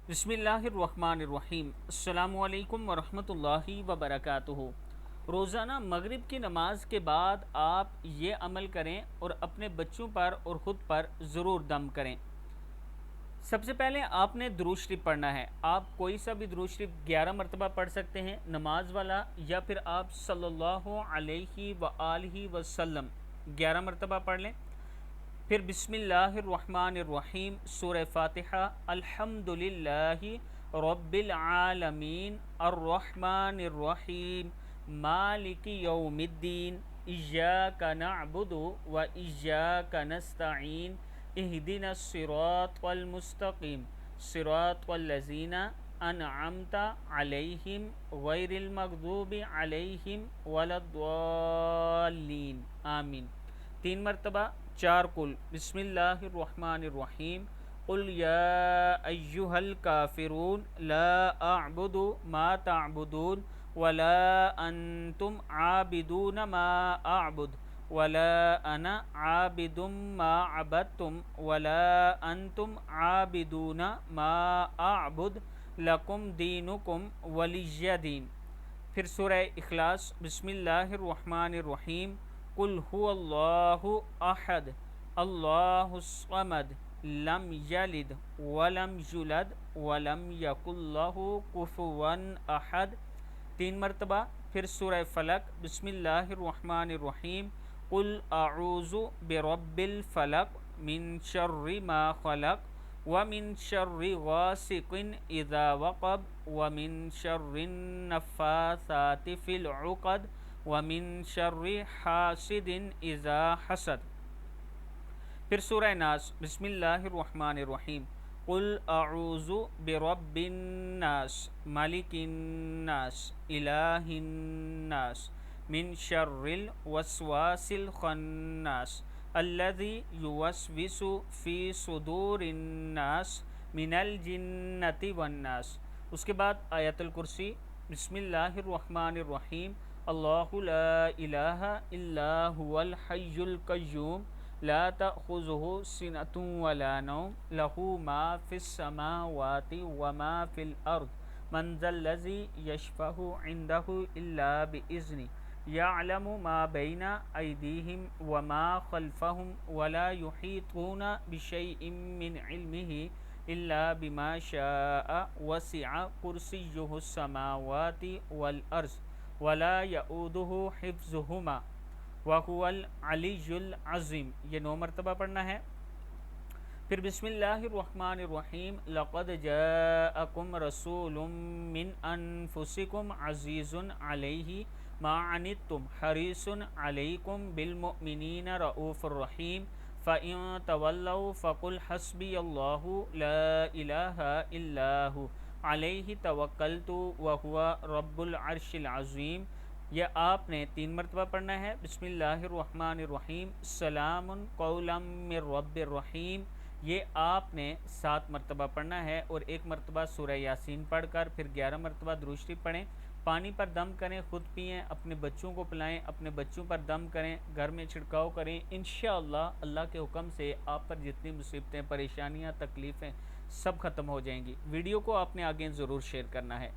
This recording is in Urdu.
بسم اللہ الرحمن الرحیم۔ السلام علیکم ورحمۃ اللہ وبرکاتہ۔ روزانہ مغرب کی نماز کے بعد آپ یہ عمل کریں اور اپنے بچوں پر اور خود پر ضرور دم کریں۔ سب سے پہلے آپ نے درود شریف پڑھنا ہے۔ آپ کوئی سا بھی درود شریف 11 مرتبہ پڑھ سکتے ہیں نماز والا، یا پھر آپ صلی اللہ علیہ وآلہ وسلم 11 مرتبہ پڑھ لیں۔ پھر بسم اللہ الرحمن الرحیم، سورہ فاتحہ، الحمدللہ رب العالمین، الرحمن الرحیم، مالک یوم الدین، ایاک نعبد و ایاک نستعین، اہدنا الصراط المستقیم، صراط الذین انعمت علیہم غیر المغضوب علیہم ولا الضالین، آمین۔ 3 مرتبہ 4 کل۔ بسم اللہ الرحمن الرحیم، قل یا ایہا الکافرون لا اعبد ما تعبدون ولا انتم عابدون ما اعبد ولا انا عابد ما عبدتم ولا انتم عابدون ما اعبد لکم دینکم ولی دین۔ پھر سورہ اخلاص، بسم اللہ الرحمن الرحیم، قل هو اللہ احد اللہ الصمد لم یلد ولم یولد ولم یکن لہ کفوا احد، 3 مرتبہ۔ پھر سورہ فلق، بسم اللہ الرحمن الرحیم، قل اعوذ برب الفلق من شر ما خلق ومن شر غاسق اذا وقب ومن شر النفاثات في العقد ومن شر حاسد اذا حسد۔ پھر سورہ ناس، بسم اللہ الرحمن الرحیم، قل اعوذ برب الناس ملک الناس الہ الناس من شر الوسواس الخناس الذی یوسوس فی صدور الناس من الجنۃ والناس۔ اس کے بعد آیت الکرسی، بسم اللہ الرحمن الرحیم، اللہ لا الہ الا هو الحی القیوم لا تأخذہ سنۃ ولا نوم لہ ما فی السماوات وما فی الارض من ذا الذی یشفع عندہ الا بإذنہ یعلم ما بین ایدیہم وما خلفہم ولا یحیطون بشیء من علمہ الا بما شاء وسع کرسیہ السماوات والارض ولا یؤودہ حفظہما وہو العلی العظیم۔ یہ 9 مرتبہ پڑھنا ہے۔ پھر بسم اللہ الرحمن الرحیم، لقد جاءکم رسول من انفسکم عزیز علیہ ما عنتم حریص علیکم بالمؤمنین رؤوف الرحیم فإن تولوا فقل حسبی اللہ لا الہ الا ہو علیہ توکلت وہو رب العرش العظیم۔ یہ آپ نے 3 مرتبہ پڑھنا ہے۔ بسم اللہ الرحمن الرحیم، سلام قولا من رب الرحیم، یہ آپ نے 7 مرتبہ پڑھنا ہے، اور 1 مرتبہ سورہ یاسین پڑھ کر پھر 11 مرتبہ درود شریف پڑھیں۔ پانی پر دم کریں، خود پئیں، اپنے بچوں کو پلائیں، اپنے بچوں پر دم کریں، گھر میں چھڑکاؤ کریں۔ انشاءاللہ اللہ کے حکم سے آپ پر جتنی مصیبتیں، پریشانیاں، تکلیفیں سب ختم ہو جائیں گی۔ ویڈیو کو آپ نے آگے ضرور شیئر کرنا ہے۔